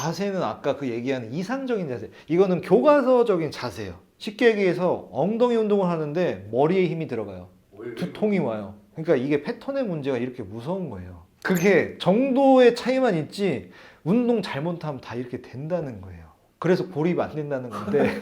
자세는 아까 그 얘기하는 이상적인 자세, 이거는 교과서적인 자세예요. 쉽게 얘기해서 엉덩이 운동을 하는데 머리에 힘이 들어가요. 두통이 와요. 그러니까 이게 패턴의 문제가 이렇게 무서운 거예요. 그게 정도의 차이만 있지 운동 잘못하면 다 이렇게 된다는 거예요. 그래서 고립 안 된다는 건데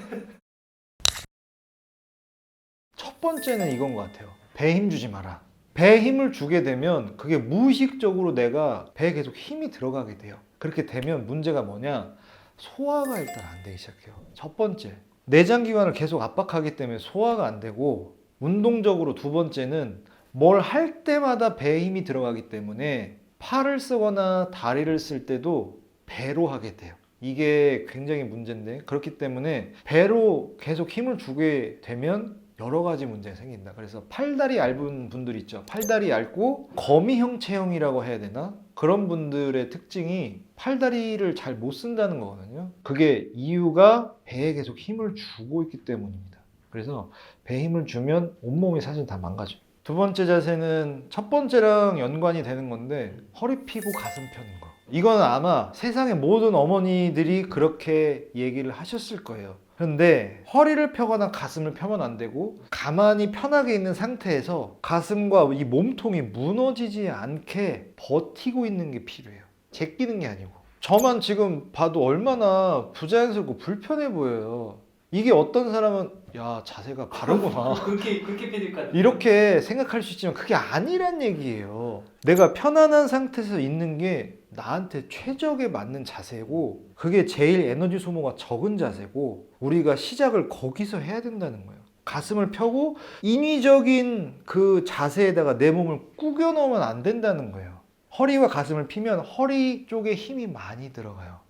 첫 번째는 이건 것 같아요. 배에 힘 주지 마라. 배에 힘을 주게 되면 그게 무의식적으로 내가 배에 계속 힘이 들어가게 돼요. 그렇게 되면 문제가 뭐냐? 소화가 일단 안 되기 시작해요. 첫 번째, 내장기관을 계속 압박하기 때문에 소화가 안 되고, 운동적으로 두 번째는 뭘 할 때마다 배에 힘이 들어가기 때문에 팔을 쓰거나 다리를 쓸 때도 배로 하게 돼요. 이게 굉장히 문제인데, 그렇기 때문에 배로 계속 힘을 주게 되면 여러 가지 문제가 생긴다. 그래서 팔다리 얇은 분들 있죠. 팔다리 얇고 거미형 체형이라고 해야 되나? 그런 분들의 특징이 팔다리를 잘 못 쓴다는 거거든요. 그게 이유가 배에 계속 힘을 주고 있기 때문입니다. 그래서 배에 힘을 주면 온몸이 사실 다 망가져요. 두 번째 자세는 첫 번째랑 연관이 되는 건데, 허리 펴고 가슴 펴는 거. 이건 아마 세상의 모든 어머니들이 그렇게 얘기를 하셨을 거예요. 그런데 허리를 펴거나 가슴을 펴면 안 되고, 가만히 편하게 있는 상태에서 가슴과 이 몸통이 무너지지 않게 버티고 있는 게 필요해요. 제끼는 게 아니고. 저만 지금 봐도 얼마나 부자연스럽고 불편해 보여요. 이게 어떤 사람은 야, 자세가 바르구나 그렇게 패니까 이렇게 생각할 수 있지만 그게 아니란 얘기예요. 내가 편안한 상태에서 있는 게 나한테 최적에 맞는 자세고, 그게 제일 에너지 소모가 적은 자세고, 우리가 시작을 거기서 해야 된다는 거예요. 가슴을 펴고 인위적인 그 자세에다가 내 몸을 구겨 넣으면 안 된다는 거예요. 허리와 가슴을 피면 허리 쪽에 힘이 많이 들어가요.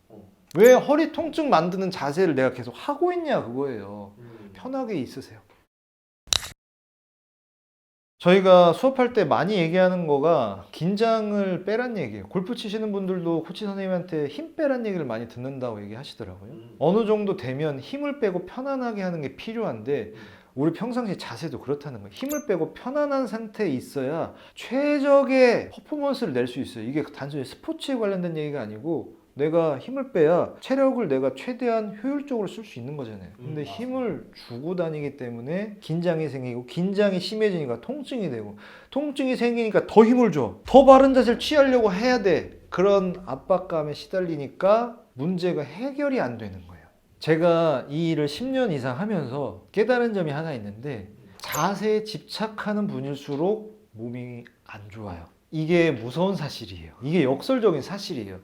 왜 허리 통증 만드는 자세를 내가 계속 하고 있냐 그거예요. 편하게 있으세요. 저희가 수업할 때 많이 얘기하는 거가 긴장을 빼란 얘기예요. 골프 치시는 분들도 코치 선생님한테 힘 빼란 얘기를 많이 듣는다고 얘기하시더라고요. 어느 정도 되면 힘을 빼고 편안하게 하는 게 필요한데, 우리 평상시 자세도 그렇다는 거예요. 힘을 빼고 편안한 상태에 있어야 최적의 퍼포먼스를 낼 수 있어요. 이게 단순히 스포츠에 관련된 얘기가 아니고, 내가 힘을 빼야 체력을 내가 최대한 효율적으로 쓸 수 있는 거잖아요. 근데 힘을 주고 다니기 때문에 긴장이 생기고, 긴장이 심해지니까 통증이 되고, 통증이 생기니까 더 힘을 줘. 더 바른 자세를 취하려고 해야 돼. 그런 압박감에 시달리니까 문제가 해결이 안 되는 거예요. 제가 이 일을 10년 이상 하면서 깨달은 점이 하나 있는데, 자세에 집착하는 분일수록 몸이 안 좋아요. 이게 무서운 사실이에요. 이게 역설적인 사실이에요.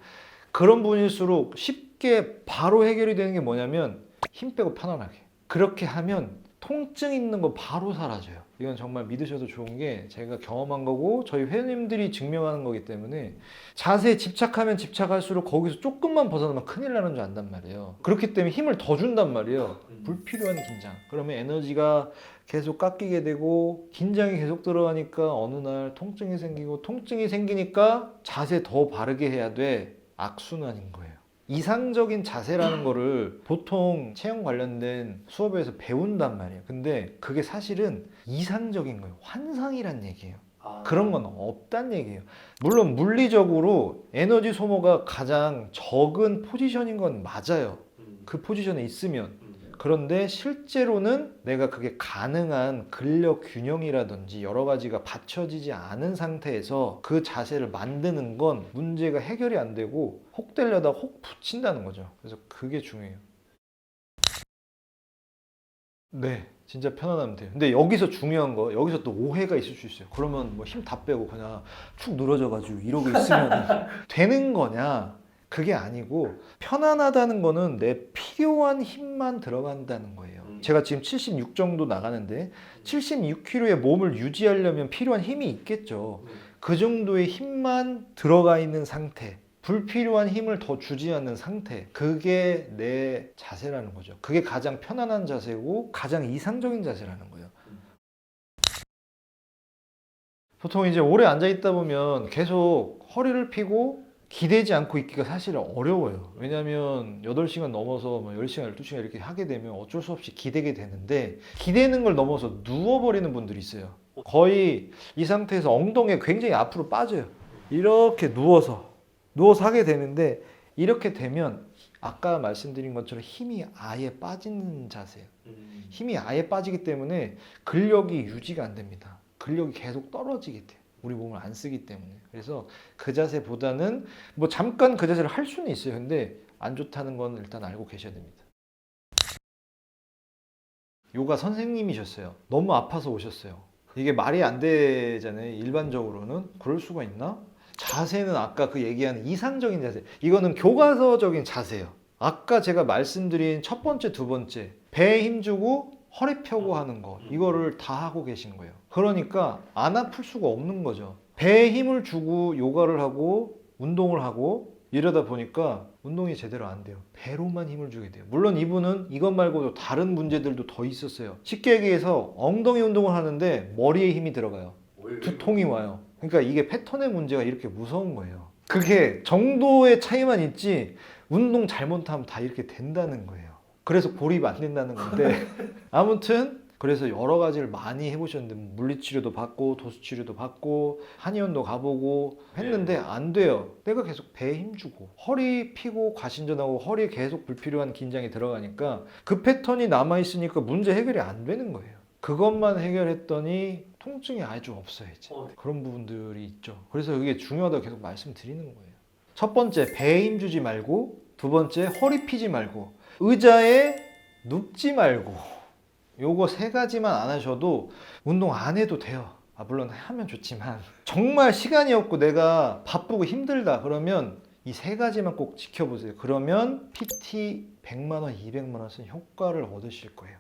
그런 분일수록 쉽게 바로 해결이 되는 게 뭐냐면, 힘 빼고 편안하게. 그렇게 하면 통증 있는 거 바로 사라져요. 이건 정말 믿으셔도 좋은 게 제가 경험한 거고 저희 회원님들이 증명하는 거기 때문에, 자세에 집착하면 집착할수록 거기서 조금만 벗어나면 큰일 나는 줄 안단 말이에요. 그렇기 때문에 힘을 더 준단 말이에요. 불필요한 긴장. 그러면 에너지가 계속 깎이게 되고, 긴장이 계속 들어가니까 어느 날 통증이 생기고, 통증이 생기니까 자세 더 바르게 해야 돼. 악순환인 거예요. 이상적인 자세라는 거를 보통 체형 관련된 수업에서 배운단 말이에요. 근데 그게 사실은 이상적인 거예요. 환상이란 얘기예요. 그런 건 없단 얘기예요. 물론 물리적으로 에너지 소모가 가장 적은 포지션인 건 맞아요. 그 포지션에 있으면. 그런데 실제로는 내가 그게 가능한 근력 균형이라든지 여러 가지가 받쳐지지 않은 상태에서 그 자세를 만드는 건 문제가 해결이 안 되고 혹 되려다 혹 붙인다는 거죠. 그래서 그게 중요해요. 네, 진짜 편안하면 돼요. 근데 여기서 중요한 거, 여기서 또 오해가 있을 수 있어요. 그러면 뭐 힘 다 빼고 그냥 축 늘어져가지고 이러고 있으면 되는 거냐? 그게 아니고, 편안하다는 거는 내 필요한 힘만 들어간다는 거예요. 제가 지금 76 정도 나가는데 76kg의 몸을 유지하려면 필요한 힘이 있겠죠. 그 정도의 힘만 들어가 있는 상태, 불필요한 힘을 더 주지 않는 상태, 그게 내 자세라는 거죠. 그게 가장 편안한 자세고 가장 이상적인 자세라는 거예요. 보통 이제 오래 앉아 있다 보면 계속 허리를 펴고 기대지 않고 있기가 사실 어려워요. 왜냐하면 8시간 넘어서 10시간, 12시간 이렇게 하게 되면 어쩔 수 없이 기대게 되는데, 기대는 걸 넘어서 누워버리는 분들이 있어요. 거의 이 상태에서 엉덩이가 굉장히 앞으로 빠져요. 이렇게 누워서 하게 되는데, 이렇게 되면 아까 말씀드린 것처럼 힘이 아예 빠지는 자세예요. 힘이 아예 빠지기 때문에 근력이 유지가 안 됩니다. 근력이 계속 떨어지게 돼요. 우리 몸을 안 쓰기 때문에. 그래서 그 자세보다는 뭐 잠깐 그 자세를 할 수는 있어요. 근데 안 좋다는 건 일단 알고 계셔야 됩니다. 요가 선생님이셨어요. 너무 아파서 오셨어요. 이게 말이 안 되잖아요. 일반적으로는. 그럴 수가 있나? 자세는 아까 그 얘기하는 이상적인 자세. 이거는 교과서적인 자세예요. 아까 제가 말씀드린 첫 번째, 두 번째. 배에 힘주고 허리 펴고 하는 거. 이거를 다 하고 계신 거예요. 그러니까 안 아플 수가 없는 거죠. 배에 힘을 주고 요가를 하고 운동을 하고 이러다 보니까 운동이 제대로 안 돼요. 배로만 힘을 주게 돼요. 물론 이분은 이것 말고도 다른 문제들도 더 있었어요. 쉽게 얘기해서 엉덩이 운동을 하는데 머리에 힘이 들어가요. 두통이 와요. 그러니까 이게 패턴의 문제가 이렇게 무서운 거예요. 그게 정도의 차이만 있지 운동 잘못하면 다 이렇게 된다는 거예요. 그래서 고립 안 된다는 건데 아무튼 그래서 여러 가지를 많이 해보셨는데 물리치료도 받고 도수치료도 받고 한의원도 가보고 했는데 안 돼요. 내가 계속 배에 힘주고 허리 피고 과신전하고 허리에 계속 불필요한 긴장이 들어가니까 그 패턴이 남아있으니까 문제 해결이 안 되는 거예요. 그것만 해결했더니 통증이 아주 없어요 이제. 그런 부분들이 있죠. 그래서 이게 중요하다고 계속 말씀드리는 거예요. 첫 번째 배에 힘주지 말고, 두 번째 허리 피지 말고, 의자에 눕지 말고, 요거 세 가지만 안 하셔도 운동 안 해도 돼요. 물론 하면 좋지만 정말 시간이 없고 내가 바쁘고 힘들다 그러면 이 세 가지만 꼭 지켜보세요. 그러면 PT 100만 원, 200만 원 쓴 효과를 얻으실 거예요.